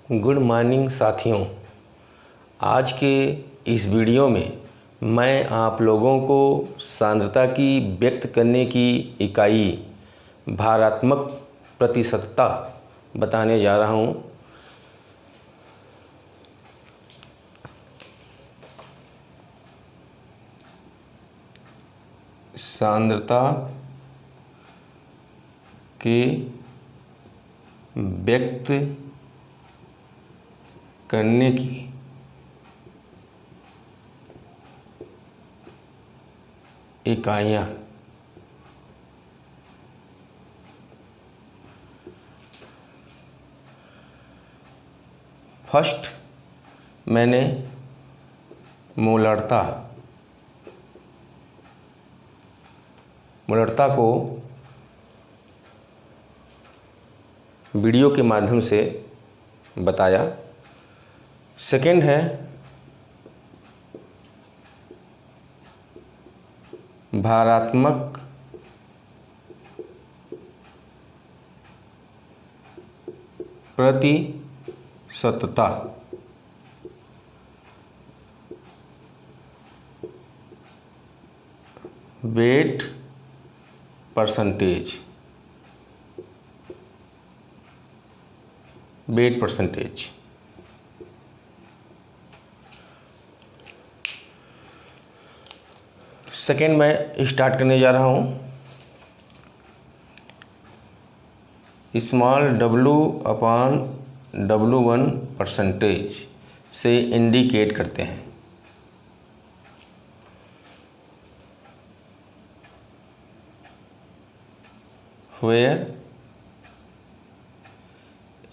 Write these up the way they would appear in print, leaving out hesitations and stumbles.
Good morning साथियों। आज के इस वीडियो में मैं आप लोगों को सांद्रता की व्यक्त करने की इकाई भारात्मक प्रतिशतता बताने जा रहा हूँ। सांद्रता के व्यक्त करने की इकाइयाँ। फर्स्ट मैंने मोलरता को वीडियो के माध्यम से बताया। सेकंड है भारात्मक प्रतिशतता। Wait percentage. सेकेंड मैं स्टार्ट करने जा रहा हूँ। स्मॉल W/W1 परसेंटेज से इंडिकेट करते हैं। Where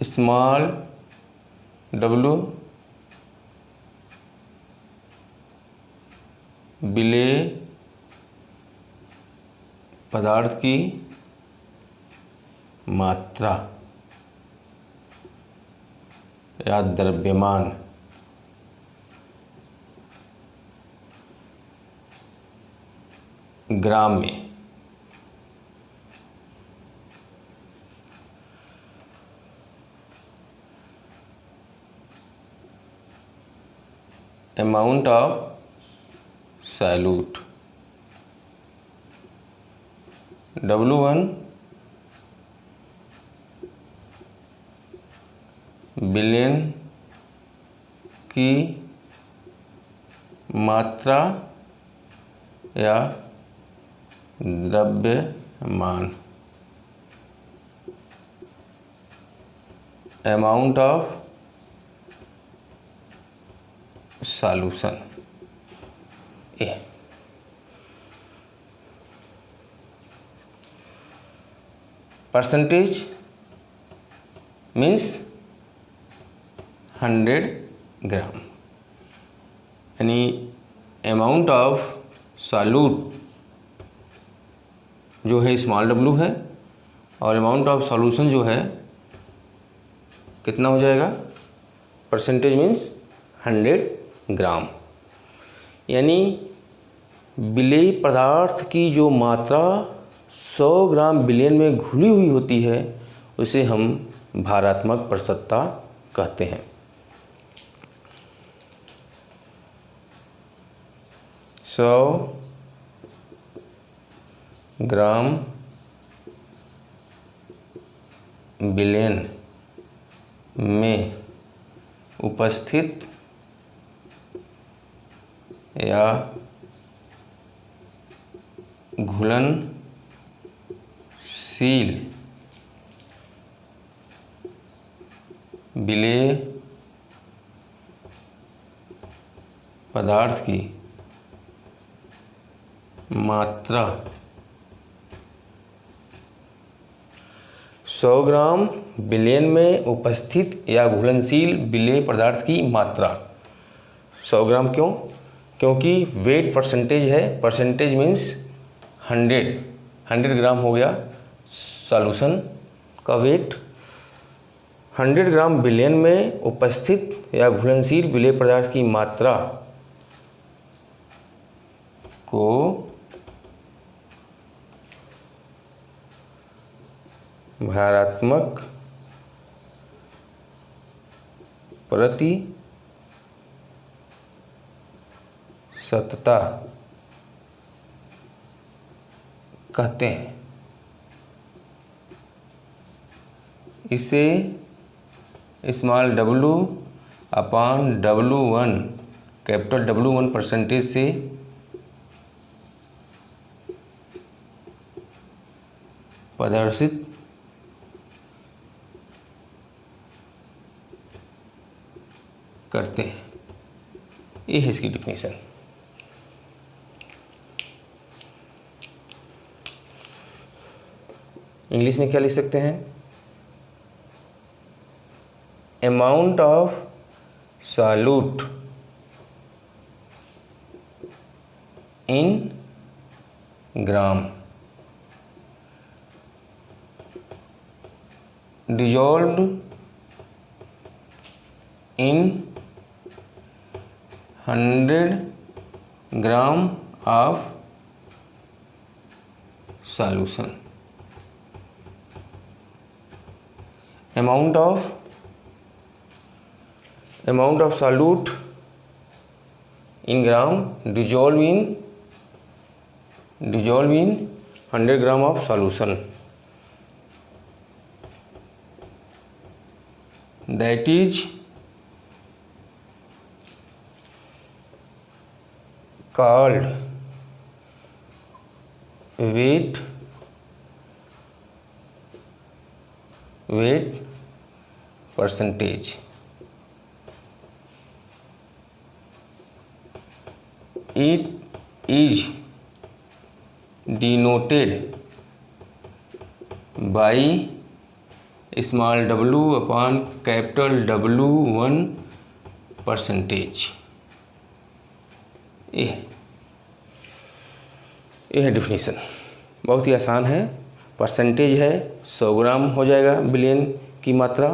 small w विलेय पदार्थ की मात्रा या द्रव्यमान ग्राम में। Amount of solute W1 billion की मात्रा या द्रव्यमान। Amount of solution A. Percentage means 100 ग्राम, यानी अमाउंट ऑफ सॉल्यूट जो है स्मॉल w है और अमाउंट ऑफ सॉल्यूशन जो है कितना हो जाएगा। परसेंटेज मीन्स 100 ग्राम, यानी विलेय पदार्थ की जो मात्रा 100 ग्राम बिलियन में घुली हुई होती है उसे हम भारात्मक प्रतिशतता कहते हैं। 100 ग्राम बिलियन में उपस्थित या घुलनशील विलेय पदार्थ की मात्रा 100 ग्राम बिलियन में उपस्थित या घुलनशील विलेय पदार्थ की मात्रा 100 ग्राम। क्यों? क्योंकि वेट परसेंटेज है। परसेंटेज मीन्स 100 ग्राम हो गया सॉल्यूशन का वेट। 100 ग्राम बिलियन में उपस्थित या घुलनशील विलेय पदार्थ की मात्रा को भारात्मक प्रतिशतता कहते हैं। इसे small w upon W1 capital W1 percentage से प्रदर्शित करते हैं। ये है इसकी डिफिनीशन। इंग्लिश में क्या लिख सकते हैं? Amount of solute in gram dissolved in 100 gram of solution। amount of solute in gram dissolved in 100 gram of solution, that is called weight percentage। It is denoted by small w upon capital W1 percentage. ये है definition. बहुत ही आसान है। Percentage है 100 ग्राम हो जाएगा billion की मात्रा।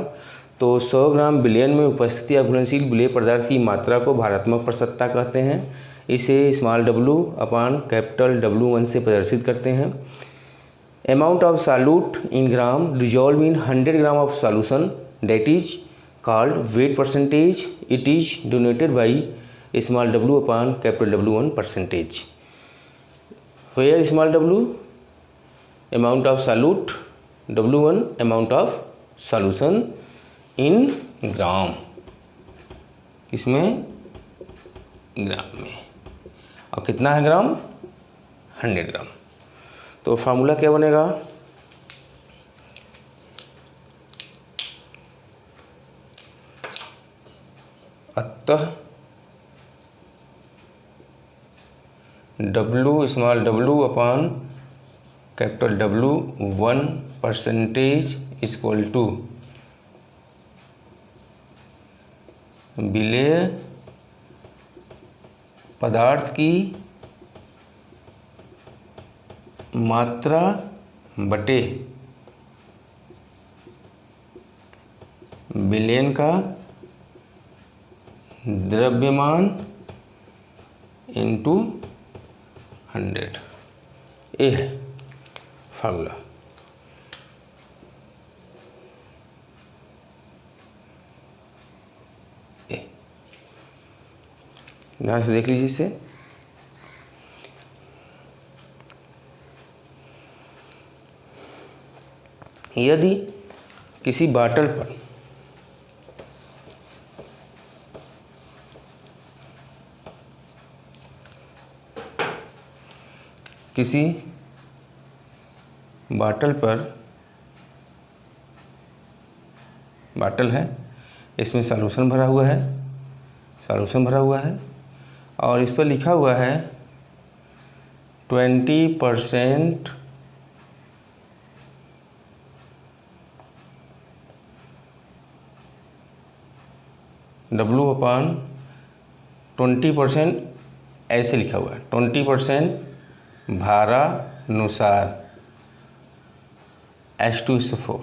तो 100 ग्राम बिलियन में उपस्थिति या घुलनशील विलेय पदार्थ की मात्रा को भारात्मक प्रतिशतता कहते हैं। इसे small w upon capital W1 से प्रदर्शित करते हैं। amount of solute in gram dissolved in 100 gram of solution, that is called weight percentage। It is denoted by small w upon capital W1 percentage, where small w amount of solute, W1 amount of solution in gram, इसमें ग्राम में, और कितना है ग्राम? 100 ग्राम। तो formula क्या बनेगा? अतः W small w upon capital W1 percentage equal to विलेय पदार्थ की मात्रा बटे बिलियन का द्रव्यमान इंटू 100। ये है फार्मूला। ध्यान से देख लीजिए इसे। यदि किसी बाटल पर बाटल है, इसमें सॉल्यूशन भरा हुआ है और इस पर लिखा हुआ है 20% W अपान 20%, ऐसे लिखा हुआ है 20% भारानुसार H2SO4,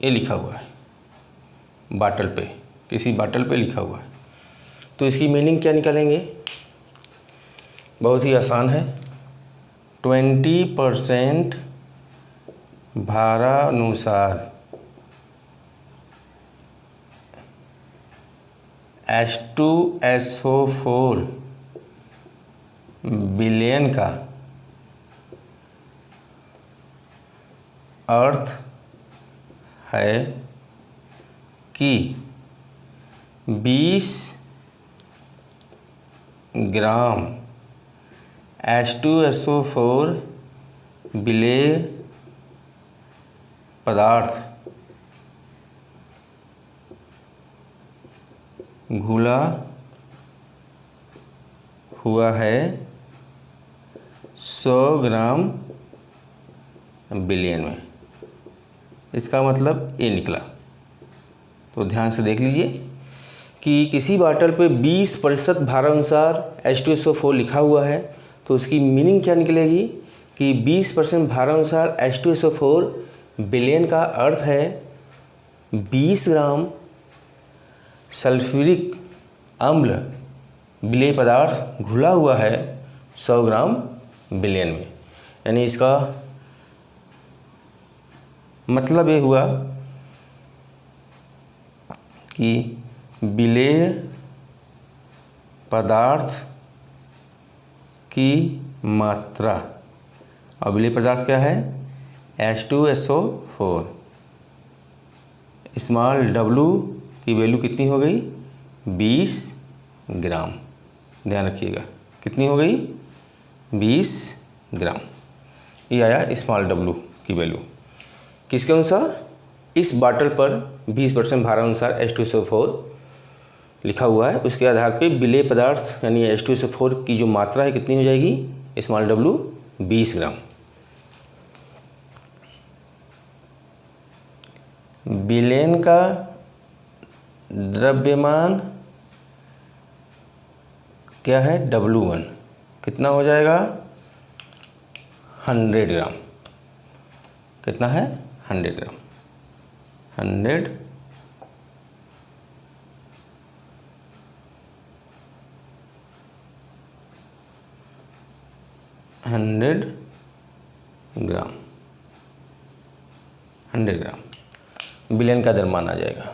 ये लिखा हुआ है बाटल पे, किसी बाटल पे लिखा हुआ है। तो इसकी मीनिंग क्या निकालेंगे? बहुत ही आसान है। 20% भारानुसार H2SO4 बिलियन का अर्थ है कि 20 ग्राम H2SO4 विलेय पदार्थ घुला हुआ है 100 ग्राम बिलियन में। इसका मतलब ये निकला। तो ध्यान से देख लीजिए कि किसी बॉटल पे 20% भारानुसार H2SO4 लिखा हुआ है, तो उसकी मीनिंग क्या निकलेगी कि 20% भारानुसार H2SO4 बिलियन का अर्थ है 20 ग्राम सल्फ्यूरिक अम्ल विलेय पदार्थ घुला हुआ है 100 ग्राम बिलियन में। यानी इसका मतलब ये हुआ कि विलेय पदार्थ की मात्रा, और विलेय पदार्थ क्या है H2SO4, स्मॉल w की वैल्यू कितनी हो गई 20 ग्राम। ध्यान रखिएगा कितनी हो गई 20 ग्राम। ये आया स्मॉल w की वैल्यू किसके अनुसार, इस बॉटल पर 20% भारानुसार H2SO4 लिखा हुआ है, उसके आधार पे विलेय पदार्थ यानी H2SO4 की जो मात्रा है कितनी हो जाएगी स्मॉल w 20 ग्राम। विलेन का द्रव्यमान क्या है W1, कितना हो जाएगा 100 ग्राम। कितना है 100 ग्राम, 100 ग्राम, 100 ग्राम बिलियन का द्रव्यमान आ जाएगा।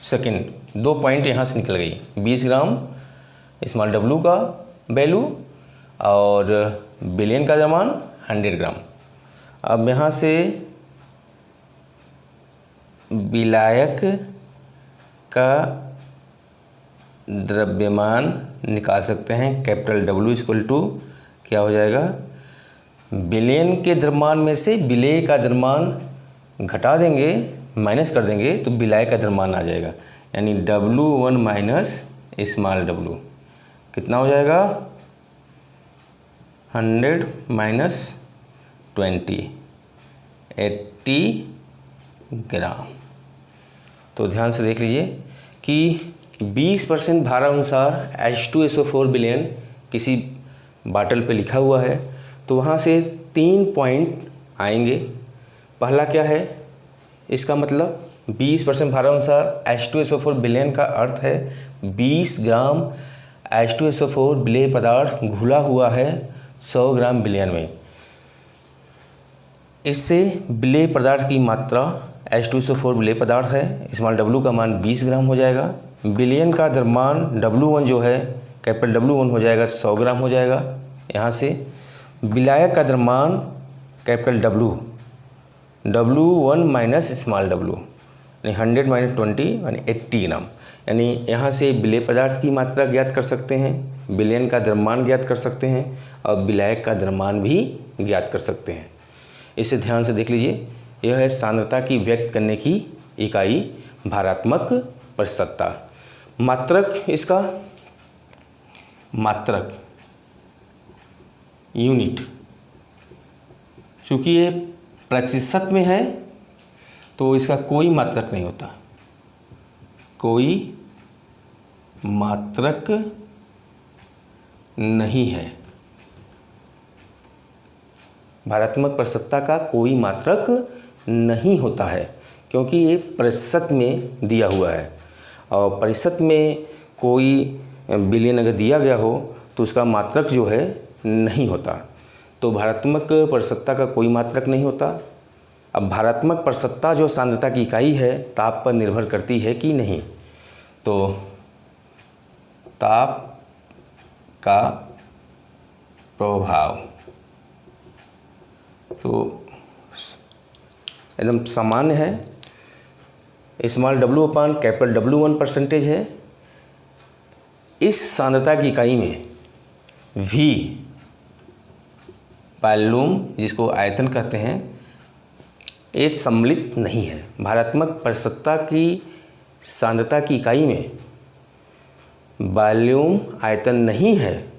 सेकंड, 2 पॉइंट यहाँ से निकल गई, 20 ग्राम स्मॉल w का वैल्यू और बिलियन का द्रव्यमान 100 ग्राम। अब यहाँ से विलायक का द्रव्यमान निकाल सकते हैं। कैपिटल W इक्वल टू क्या हो जाएगा, बिलियन के द्रव्यमान में से विलेय का द्रव्यमान घटा देंगे, माइनस कर देंगे तो विलायक का द्रव्यमान आ जाएगा। यानी W1 माइनस स्मॉल w कितना हो जाएगा 100 माइनस 20 80 ग्राम। तो ध्यान से देख लीजिए कि 20% भारानुसार H2SO4 बिलियन किसी बाटल पे लिखा हुआ है, तो वहाँ से 3 पॉइंट आएंगे। पहला क्या है, इसका मतलब 20% भारानुसार H2SO4 बिलियन का अर्थ है 20 ग्राम H2SO4 विलेय पदार्थ घुला हुआ है 100 ग्राम बिलियन में। इससे विलेय पदार्थ की मात्रा H2SO4 विलेय पदार्थ है, स्मॉल w का मान 20 ग्राम हो जाएगा। बिलियन का द्रव्यमान W1 जो है कैपिटल W1 हो जाएगा 100 ग्राम हो जाएगा। यहाँ से विलायक का द्रव्यमान capital W1 minus small w यानी 100 माइनस 20 यानी 80 ग्राम। यानी यहाँ से विलेय पदार्थ की मात्रा ज्ञात कर सकते हैं, बिलियन का द्रव्यमान ज्ञात कर सकते हैं और विलायक का द्रव्यमान भी ज्ञात कर सकते हैं। इसे ध्यान से देख लीजिए, यह है सांद्रता की व्यक्त करने की इकाई भारात्मक प्रतिशतता। मात्रक, इसका मात्रक यूनिट, चूँकि ये प्रतिशत में है तो इसका कोई मात्रक नहीं होता, कोई मात्रक नहीं है। भारात्मक प्रतिशतता का कोई मात्रक नहीं होता है क्योंकि ये प्रतिशत में दिया हुआ है, और प्रतिशत में कोई बिलियन अगर दिया गया हो तो उसका मात्रक जो है नहीं होता। तो भारात्मक प्रतिशतता का कोई मात्रक नहीं होता। अब भारात्मक प्रसन्नता जो सांद्रता की इकाई है ताप पर निर्भर करती है कि नहीं, तो ताप का प्रभाव तो एकदम सामान्य है, small w upon capital W1 percentage है। इस सांद्रता की इकाई में v वॉल्यूम जिसको आयतन कहते हैं ये सम्मिलित नहीं है। भारात्मक प्रसन्नता की सांद्रता की इकाई में वॉल्यूम आयतन नहीं है,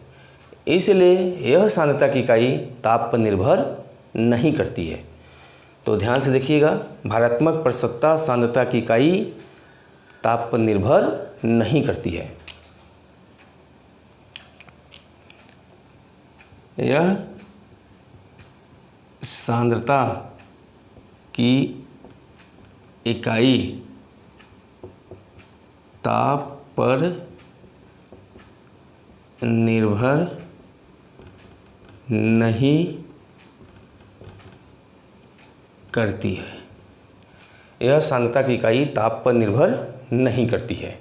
इसलिए यह सांद्रता की इकाई ताप पर निर्भर नहीं करती है। तो ध्यान से देखिएगा, भारात्मक प्रसन्नता सांद्रता की इकाई ताप पर निर्भर नहीं करती है। यह सांद्रता की इकाई ताप पर निर्भर नहीं करती है। यह सांद्रता की इकाई ताप पर निर्भर नहीं करती है।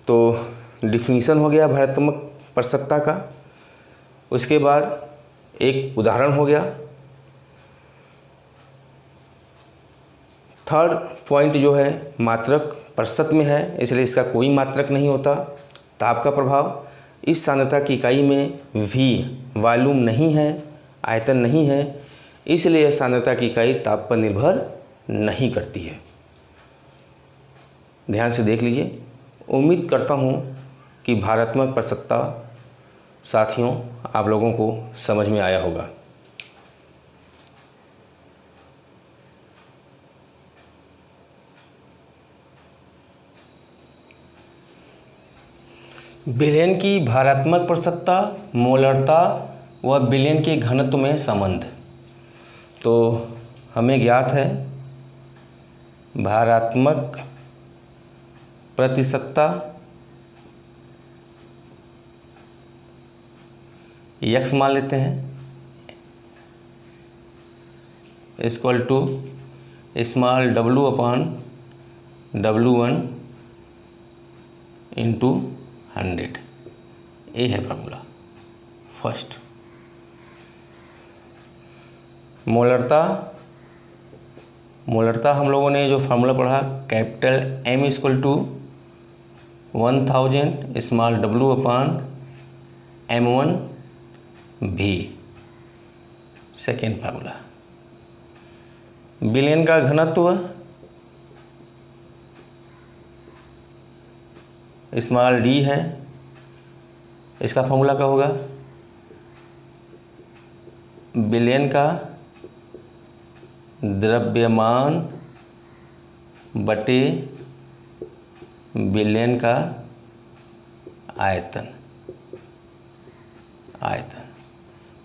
तो डिफिनीशन हो गया भारात्मक प्रसन्नता का। उसके बाद एक उदाहरण हो गया। थर्ड पॉइंट जो है मात्रक प्रतिशत में है, इसलिए इसका कोई मात्रक नहीं होता। ताप का प्रभाव, इस सांद्रता की इकाई में v वॉल्यूम नहीं है, आयतन नहीं है, इसलिए यह सांद्रता की इकाई ताप पर निर्भर नहीं करती है। ध्यान से देख लीजिए। उम्मीद करता हूँ कि भारात्मक प्रसन्नता साथियों आप लोगों को समझ में आया होगा। विलयन की भारात्मक प्रसन्नता, मोलरता व विलयन के घनत्व में संबंध। तो हमें ज्ञात है भारात्मक प्रतिशतता x मान लेते हैं equal to small w upon W1 into 100। ये है फार्मूला फर्स्ट। मोलरता हम लोगों ने जो फार्मूला पढ़ा, capital M equal to 1000 small w upon M1 V। Second formula. विलयन का घनत्व स्मॉल d है, इसका फार्मूला क्या होगा, विलयन का द्रव्यमान बटे विलयन का आयतन।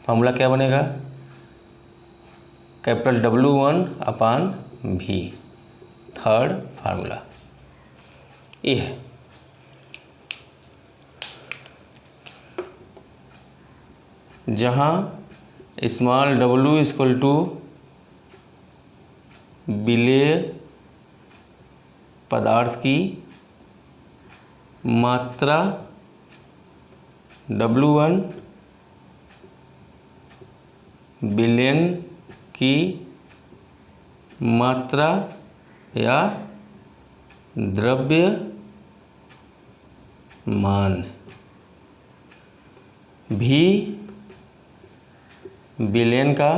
फार्मूला क्या बनेगा, capital W1 upon V। Third formula ये है। जहाँ स्मॉल w इक्वल टू विलेय पदार्थ की मात्रा W1 विलयन की मात्रा या द्रव्यमान भी विलयन का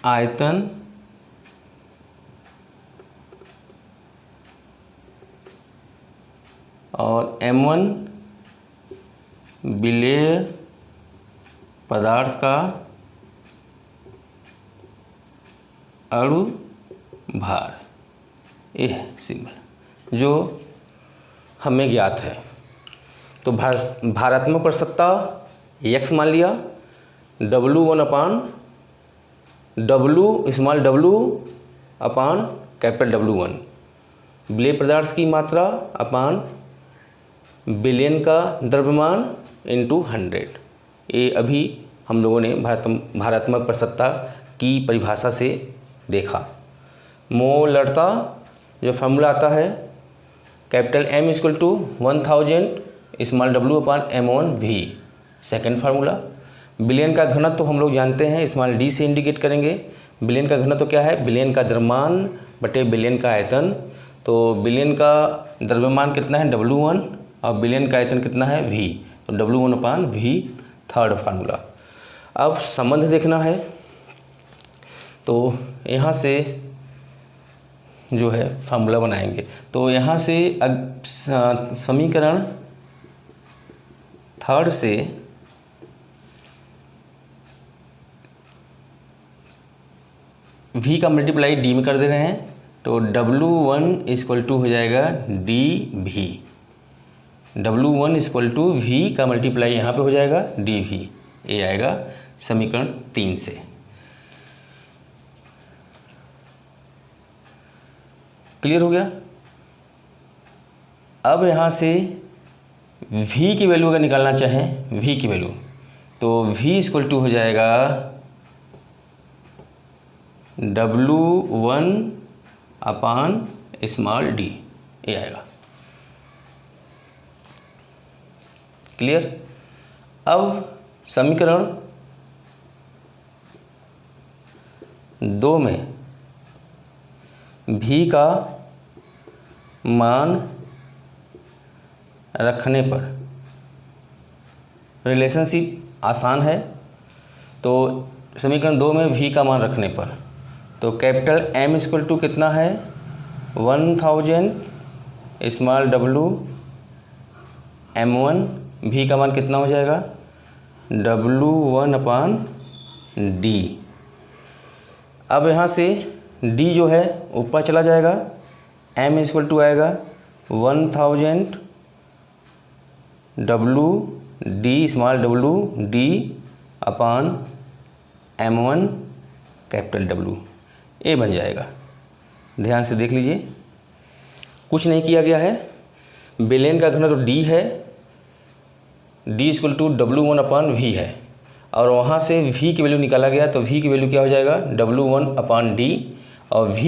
आयतन और M1 विलेय पदार्थ का अणु भार। ये है सिंबल जो हमें ज्ञात है। तो भारात्मक प्रसन्नता x मान लिया, W1 अपान W small w upon capital W1, विलेय पदार्थ की मात्रा अपान विलयन का द्रव्यमान इंटू 100। ये अभी हम लोगों ने भारात्मक प्रसन्नता की परिभाषा से देखा। मोलरता जो फार्मूला आता है capital M equal to 1000 small w upon m1v, second formula. विलयन का घनत्व तो हम लोग जानते हैं, स्मॉल d से इंडिकेट करेंगे। विलयन का घनत्व तो क्या है, विलयन का द्रव्यमान बटे विलयन का आयतन। तो विलयन का द्रव्यमान कितना है W1 और विलयन का आयतन कितना है V, तो W1 upon V, third formula. अब संबंध देखना है, तो यहाँ से जो है फार्मूला बनाएंगे। तो यहाँ से समीकरण थर्ड से V का मल्टीप्लाई D में कर दे रहे हैं, तो W1 इक्वल टू हो जाएगा DV। W1 equal to V का मल्टीप्लाई यहाँ पे हो जाएगा DV, ये आएगा समीकरण 3 से। क्लियर हो गया। अब यहाँ से V की वैल्यू अगर निकालना चाहें, V की वैल्यू, तो V इक्वल टू हो जाएगा W1 अपान स्मॉल d, ये आएगा। क्लियर। अब समीकरण 2 में V का मान रखने पर रिलेशनशिप आसान है। तो समीकरण 2 में V का मान रखने पर तो कैपिटल M इक्वल टू कितना है 1000 स्मॉल w m1, V का मान कितना हो जाएगा W1 अपान D। अब यहाँ से D जो है ऊपर चला जाएगा, M इक्वल टू आएगा 1000 W D small W D upon M1 capital W, ये बन जाएगा। ध्यान से देख लीजिए, कुछ नहीं किया गया है। विलयन का घनत्व तो D है, D equal to W1 upon V है, और वहाँ से V की वैल्यू निकाला गया, तो V की वैल्यू क्या हो जाएगा W1 अपान D, और V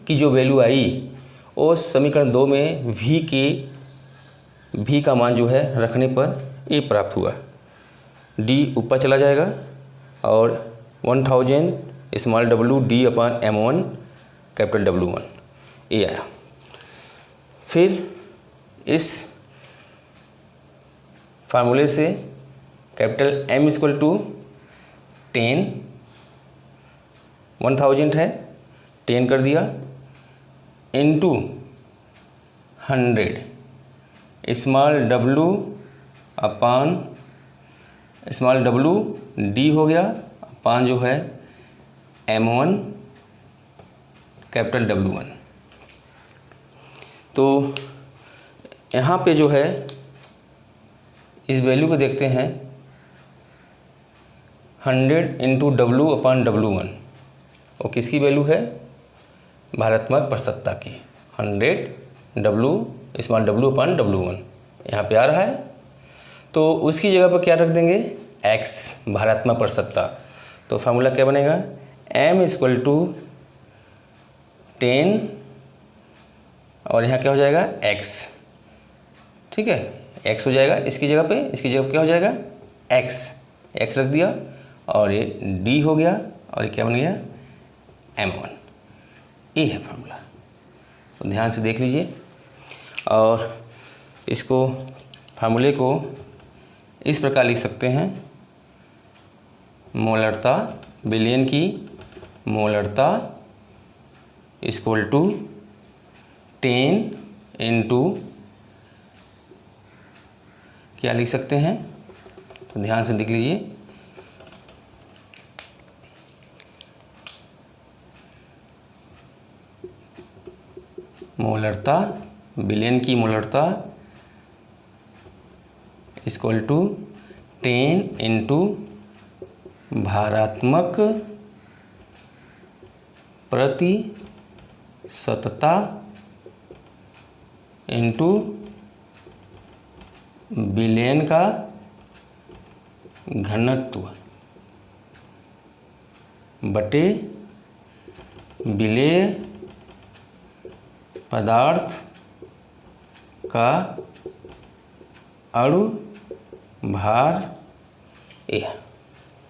की जो वैल्यू आई वो समीकरण 2 में V का मान जो है रखने पर ये प्राप्त हुआ। D ऊपर चला जाएगा और 1000 small w D upon m1 capital W1, ये आया। फिर इस फार्मूले से कैपिटल M इक्वल टू 10 है, 10 कर दिया, इंटू 100 स्मॉल w अपान स्मॉल w D हो गया, अपान जो है m1 कैपिटल W1। तो यहाँ पे जो है इस वैल्यू को देखते हैं, 100 इंटू W अपान W1, और किसकी वैल्यू है भारात्मक प्रसन्नता की। 100 W small w upon W1 यहाँ पे आ रहा है, तो उसकी जगह पर क्या रख देंगे x, भारात्मक प्रसन्नता। तो फार्मूला क्या बनेगा M इक्वल टू 10 और यहाँ क्या हो जाएगा x, ठीक है, x हो जाएगा इसकी जगह पे, इसकी जगह पे क्या हो जाएगा x रख दिया, और ये D हो गया, और ये क्या बन गया M1। ये है फार्मूला, तो ध्यान से देख लीजिए। और इसको फार्मूले को इस प्रकार लिख सकते हैं, मोलरता, विलयन की मोलरता इक्वल टू 10 इंटू क्या लिख सकते हैं, तो ध्यान से देख लीजिए, मोलरता, विलयन की मोलरता इक्वल टू 10 इंटू भारात्मक प्रतिशतता इंटू विलयन का घनत्व बटे विलेय पदार्थ का अणु भार ए।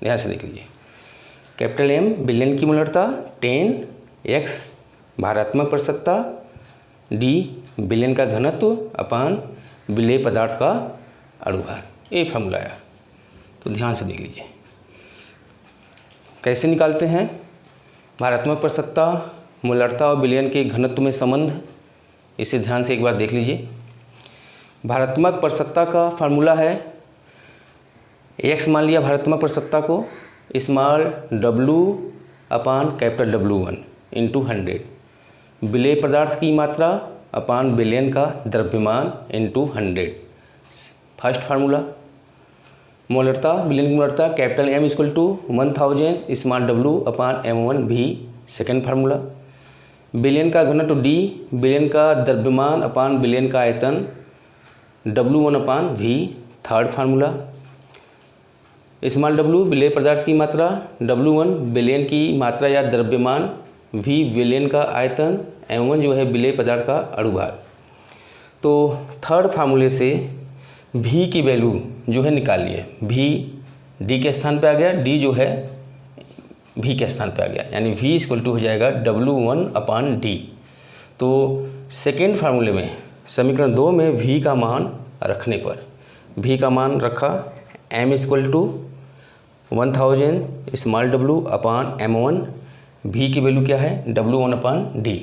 ध्यान से देख लीजिए, कैपिटल M विलयन की मोलरता, 10x भारात्मक प्रतिशतता, D विलयन का घनत्व अपान विलेय पदार्थ का अणु भार, ये फार्मूला आया। तो ध्यान से देख लीजिए कैसे निकालते हैं भारात्मक प्रतिशतता, मोलरता और विलयन के घनत्व में संबंध। इसे ध्यान से एक बार देख लीजिए। भारात्मक प्रतिशतता का फार्मूला है, x मान लिया भारात्मक प्रतिशतता को, small w upon capital W1 into 100, विलेय पदार्थ की मात्रा अपान विलयन का द्रव्यमान इंटू 100, फर्स्ट फार्मूला। मोलरता विलयन की मोलरता capital M equal to 1000 small w upon m1 भी, सेकेंड फार्मूला। विलयन का घनत्व D विलयन का द्रव्यमान अपान विलयन का आयतन W1 upon V, third formula. Small w विलेय पदार्थ की मात्रा, W1 विलयन की मात्रा या द्रव्यमान, V विलयन का आयतन, m1 जो है विलेय पदार्थ का अणु भार। तो थर्ड फार्मूले से V की वैल्यू जो है निकाल लिए। V D के स्थान पे आ गया, D जो है V के स्थान पे आ गया, यानी V इक्वल टू हो जाएगा W1 अपान D। तो सेकेंड फार्मूले में समीकरण 2 में V का मान रखने पर, V का मान रखा M equal to 1000 small w upon m1, V की वैल्यू क्या है W1 अपान D।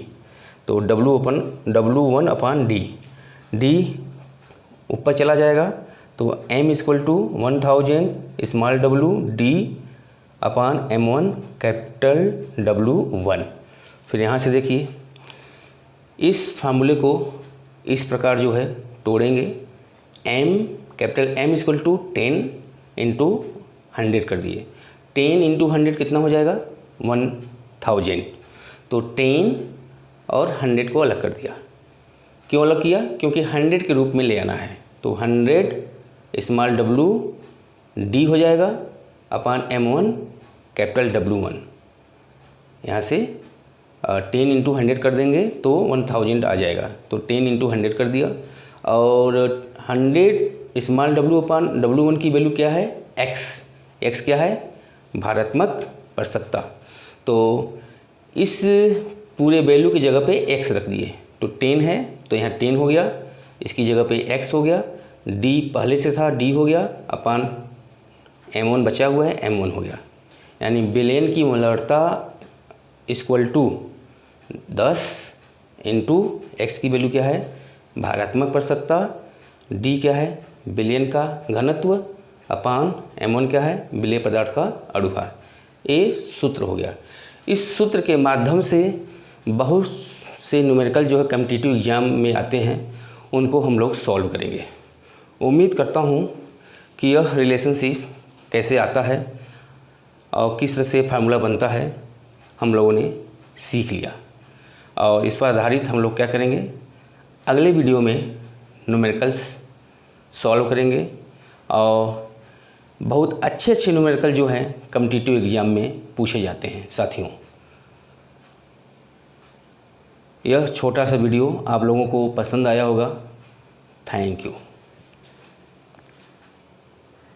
तो W1 अपान D ऊपर चला जाएगा, तो M equal to 1000 small w D upon m1 capital W1। फिर यहाँ से देखिए इस फार्मूले को इस प्रकार जो है तोड़ेंगे, capital M equal to 10 into 100 कर दिए, 10 इंटू 100 कितना हो जाएगा 1000। तो 10 और 100 को अलग कर दिया। क्यों अलग किया? क्योंकि 100 के रूप में ले आना है। तो 100 स्मॉल w D हो जाएगा अपान m1 कैपिटल W1। यहाँ से 10 इंटू 100 कर देंगे तो 1000 आ जाएगा। तो 10 इंटू 100 कर दिया, और 100 स्मॉल w अपान W1 की वैल्यू क्या है x क्या है भारात्मक प्रतिशतता। तो इस पूरे वैल्यू की जगह पे x रख दिए, तो 10 है तो यहाँ 10 हो गया, इसकी जगह पे x हो गया, d पहले से था d हो गया अपान m1 बचा हुआ है m1 हो गया। यानी विलयन की मोलरता इक्वल टू 10 इंटू x की वैल्यू क्या है भारात्मक प्रतिशतता, d क्या है विलयन का घनत्व अपान m1 क्या है विलेय पदार्थ का अणु भार। ये सूत्र हो गया। इस सूत्र के माध्यम से बहुत से न्यूमेरिकल जो है कॉम्पिटिटिव एग्जाम में आते हैं, उनको हम लोग सॉल्व करेंगे। उम्मीद करता हूँ कि यह रिलेशनशिप कैसे आता है और किस तरह से फार्मूला बनता है हम लोगों ने सीख लिया, और इस पर आधारित हम लोग क्या करेंगे अगले वीडियो में न्यूमेरिकल्स सॉल्व करेंगे। और बहुत अच्छे न्यूमेरिकल जो हैं कॉम्पिटिटिव एग्ज़ाम में पूछे जाते हैं साथियों। यह छोटा सा वीडियो आप लोगों को पसंद आया होगा। Thank you.